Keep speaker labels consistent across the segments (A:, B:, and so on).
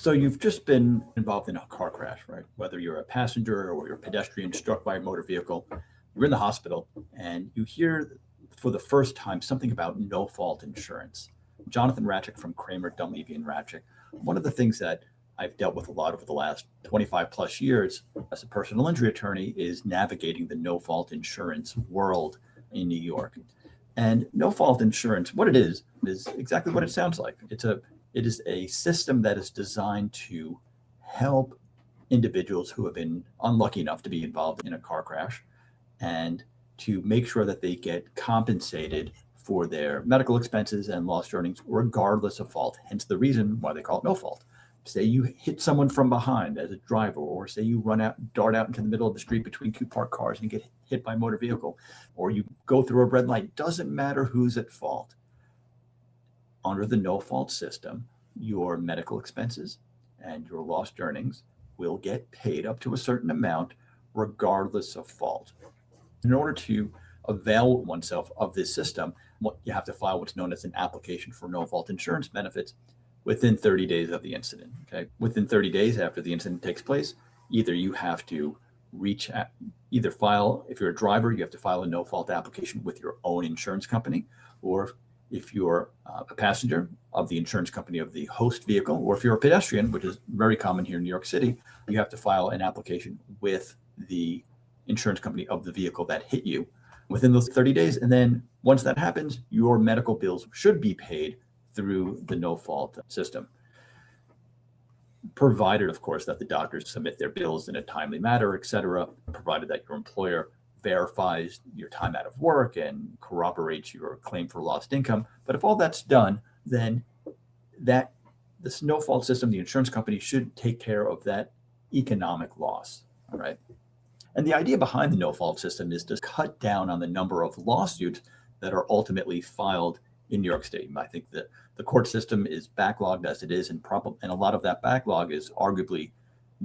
A: So you've just been involved in a car crash, right? Whether you're a passenger or you're a pedestrian struck by a motor vehicle, you're in the hospital and you hear for the first time something about no fault insurance. Jonathan Ratchik from Kramer, Dunleavy Ratchik. One of the things that I've dealt with a lot over the last 25 plus years as a personal injury attorney is navigating the no fault insurance world in New York. And no fault insurance, what it is exactly what it sounds like. It is a system that is designed to help individuals who have been unlucky enough to be involved in a car crash and to make sure that they get compensated for their medical expenses and lost earnings, regardless of fault. Hence the reason why they call it no fault. Say you hit someone from behind as a driver, or say you dart out into the middle of the street between two parked cars and get hit by a motor vehicle, or you go through a red light, doesn't matter who's at fault. Under the no fault system, your medical expenses and your lost earnings will get paid up to a certain amount, regardless of fault. In order to avail oneself of this system, you have to file what's known as an application for no fault insurance benefits within 30 days of the incident. Okay, within 30 days after the incident takes place, either you have to file, if you're a driver, you have to file a no fault application with your own insurance company, or if you're a passenger of the insurance company of the host vehicle, or if you're a pedestrian, which is very common here in New York City, you have to file an application with the insurance company of the vehicle that hit you within those 30 days. And then once that happens, your medical bills should be paid through the no fault system, provided, of course, that the doctors submit their bills in a timely manner, et cetera, provided that your employer verifies your time out of work and corroborates your claim for lost income. But if all that's done, then this no fault system, the insurance company should take care of that economic loss. All right. And the idea behind the no fault system is to cut down on the number of lawsuits that are ultimately filed in New York State. I think that the court system is backlogged as it is, and a lot of that backlog is arguably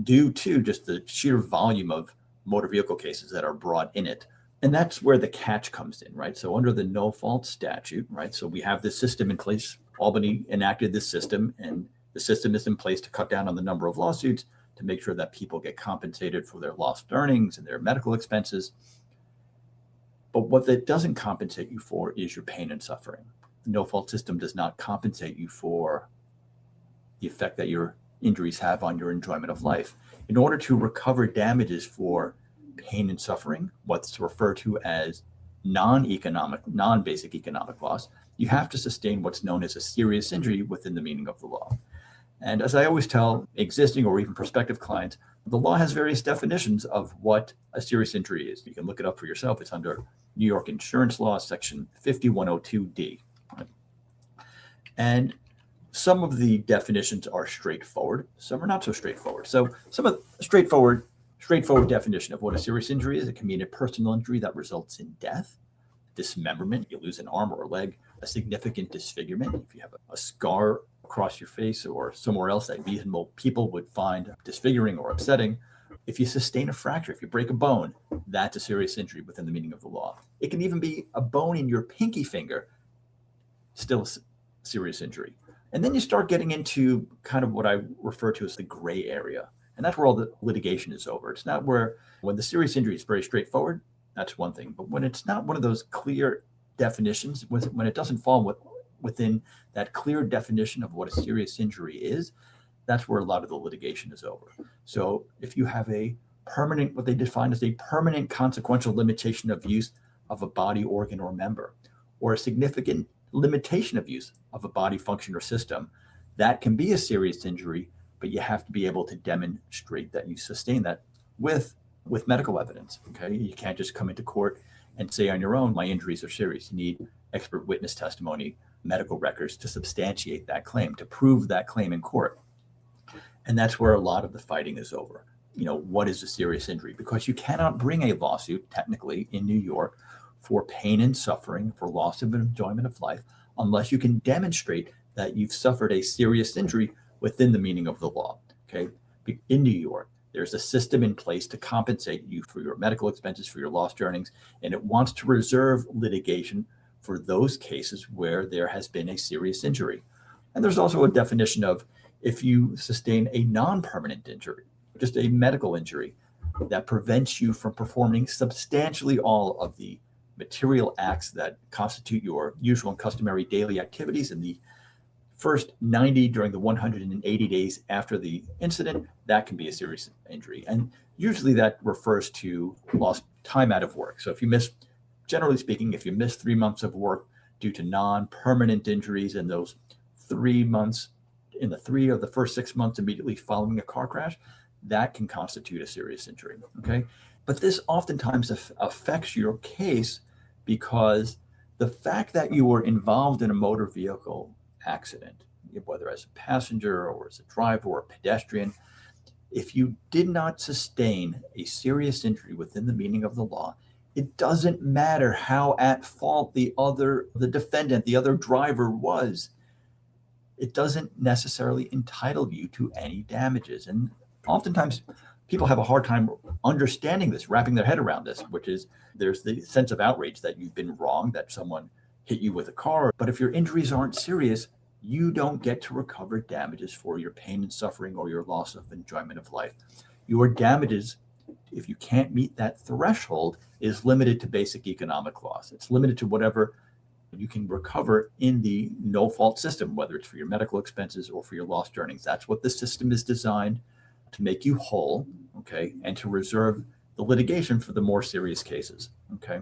A: due to just the sheer volume of motor vehicle cases that are brought in it. And that's where the catch comes in, right? So under the no fault statute, right? So we have this system in place. Albany enacted this system, and the system is in place to cut down on the number of lawsuits, to make sure that people get compensated for their lost earnings and their medical expenses. But what that doesn't compensate you for is your pain and suffering. The no fault system does not compensate you for the effect that your injuries have on your enjoyment of life. In order to recover damages for pain and suffering, what's referred to as non-basic economic loss, you have to sustain what's known as a serious injury within the meaning of the law. And as I always tell existing or even prospective clients, the law has various definitions of what a serious injury is. You can look it up for yourself. It's under New York Insurance Law, Section 5102D. And some of the definitions are straightforward. Some are not so straightforward. So some of the straightforward definition of what a serious injury is, it can mean a personal injury that results in death, dismemberment, you lose an arm or a leg, a significant disfigurement, if you have a scar across your face or somewhere else that reasonable people would find disfiguring or upsetting. If you sustain a fracture, if you break a bone, that's a serious injury within the meaning of the law. It can even be a bone in your pinky finger, still a serious injury. And then you start getting into kind of what I refer to as the gray area. And that's where all the litigation is over. It's not when the serious injury is very straightforward, that's one thing. But when it's not one of those clear definitions, when it doesn't fall within that clear definition of what a serious injury is, that's where a lot of the litigation is over. So if you have a permanent, what they define as a permanent consequential limitation of use of a body organ or member, or a significant limitation of use of a body function or system, that can be a serious injury, but you have to be able to demonstrate that you sustain that with medical evidence. Okay, you can't just come into court and say on your own, my injuries are serious. You need expert witness testimony, medical records to substantiate that claim, to prove that claim in court. And that's where a lot of the fighting is over. What is a serious injury? Because you cannot bring a lawsuit technically in New York for pain and suffering, for loss of enjoyment of life, unless you can demonstrate that you've suffered a serious injury within the meaning of the law. Okay, in New York, there's a system in place to compensate you for your medical expenses, for your lost earnings, and it wants to reserve litigation for those cases where there has been a serious injury. And there's also a definition of, If you sustain a non-permanent injury, just a medical injury that prevents you from performing substantially all of the material acts that constitute your usual and customary daily activities in the first 90 during the 180 days after the incident, that can be a serious injury. And usually that refers to lost time out of work. So if you miss, generally speaking, if you miss 3 months of work due to non-permanent injuries in those 3 months, in the 3 of the first 6 months immediately following a car crash, that can constitute a serious injury. Okay. But this oftentimes affects your case because the fact that you were involved in a motor vehicle accident, whether as a passenger or as a driver or a pedestrian, if you did not sustain a serious injury within the meaning of the law, it doesn't matter how at fault the defendant, the other driver was. It doesn't necessarily entitle you to any damages. And oftentimes people have a hard time understanding this, wrapping their head around this, which is there's the sense of outrage that you've been wrong, that someone hit you with a car. But if your injuries aren't serious, you don't get to recover damages for your pain and suffering or your loss of enjoyment of life. Your damages, if you can't meet that threshold, is limited to basic economic loss. It's limited to whatever you can recover in the no-fault system, whether it's for your medical expenses or for your lost earnings. That's what the system is designed to make you whole, okay, and to reserve the litigation for the more serious cases, okay?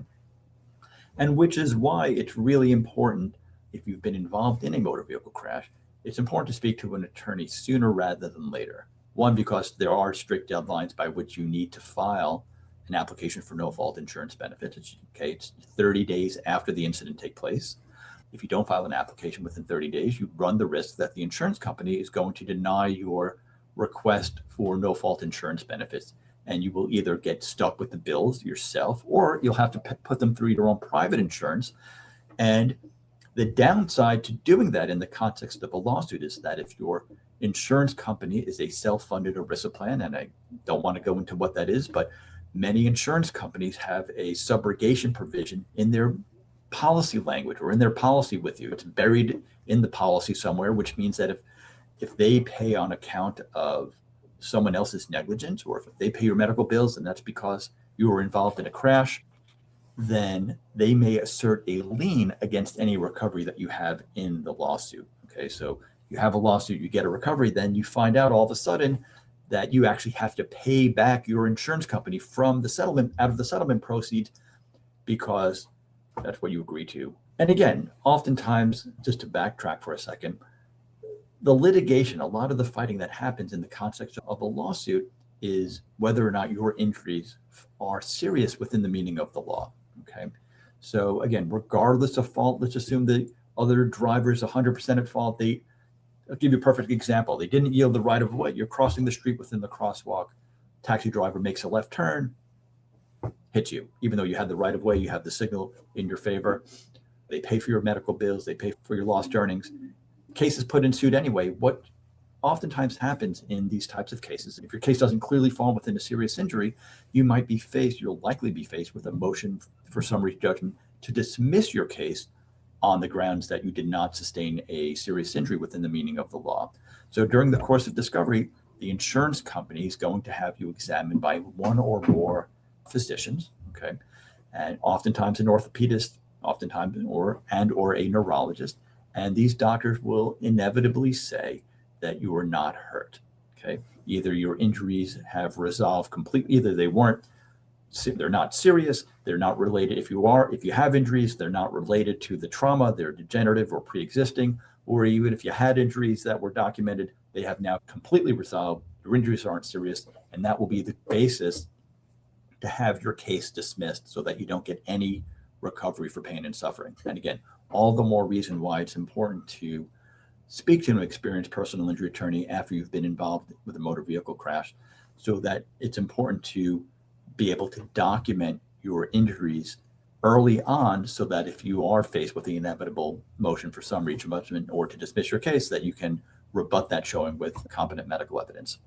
A: And which is why it's really important, if you've been involved in a motor vehicle crash, it's important to speak to an attorney sooner rather than later. One, because there are strict deadlines by which you need to file an application for no-fault insurance benefits. It's 30 days after the incident takes place. If you don't file an application within 30 days, you run the risk that the insurance company is going to deny your request for no-fault insurance benefits, and you will either get stuck with the bills yourself, or you'll have to put them through your own private insurance. And the downside to doing that in the context of a lawsuit is that if your insurance company is a self-funded ERISA plan, and I don't want to go into what that is, but many insurance companies have a subrogation provision in their policy language or in their policy with you. It's buried in the policy somewhere, which means that if they pay on account of someone else's negligence, or if they pay your medical bills and that's because you were involved in a crash, then they may assert a lien against any recovery that you have in the lawsuit. Okay, so you have a lawsuit, you get a recovery, then you find out all of a sudden that you actually have to pay back your insurance company from the settlement, out of the settlement proceeds, because that's what you agree to. And again, oftentimes, just to backtrack for a second, the litigation, a lot of the fighting that happens in the context of a lawsuit is whether or not your injuries are serious within the meaning of the law. Okay. So again, regardless of fault, let's assume the other driver's 100% at fault. I'll give you a perfect example. They didn't yield the right of way. You're crossing the street within the crosswalk. Taxi driver makes a left turn, hits you. Even though you had the right of way, you have the signal in your favor. They pay for your medical bills. They pay for your lost earnings. Case is put in suit anyway. What oftentimes happens in these types of cases, if your case doesn't clearly fall within a serious injury, you'll likely be faced with a motion for summary judgment to dismiss your case on the grounds that you did not sustain a serious injury within the meaning of the law. So during the course of discovery, the insurance company is going to have you examined by one or more physicians, okay, and oftentimes an orthopedist, oftentimes or a neurologist, and these doctors will inevitably say that you are not hurt. Okay, either your injuries have resolved completely, either they're not serious, they're not related. If you have injuries, they're not related to the trauma, they're degenerative or pre-existing, or even if you had injuries that were documented, they have now completely resolved, your injuries aren't serious, and that will be the basis to have your case dismissed so that you don't get any recovery for pain and suffering. And again, all the more reason why it's important to speak to an experienced personal injury attorney after you've been involved with a motor vehicle crash, so that it's important to be able to document your injuries early on, so that if you are faced with the inevitable motion for summary judgment or to dismiss your case, that you can rebut that showing with competent medical evidence.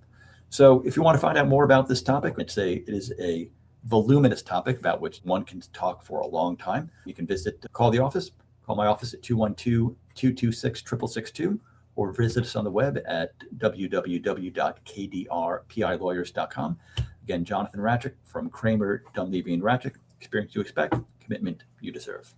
A: So if you want to find out more about this topic, it is a voluminous topic about which one can talk for a long time. You can call my office at 212-226-6662, or visit us on the web at www.kdrpilawyers.com. Again, Jonathan Ratchik from Kramer, Dunleavy Ratchik. Experience you expect, commitment you deserve.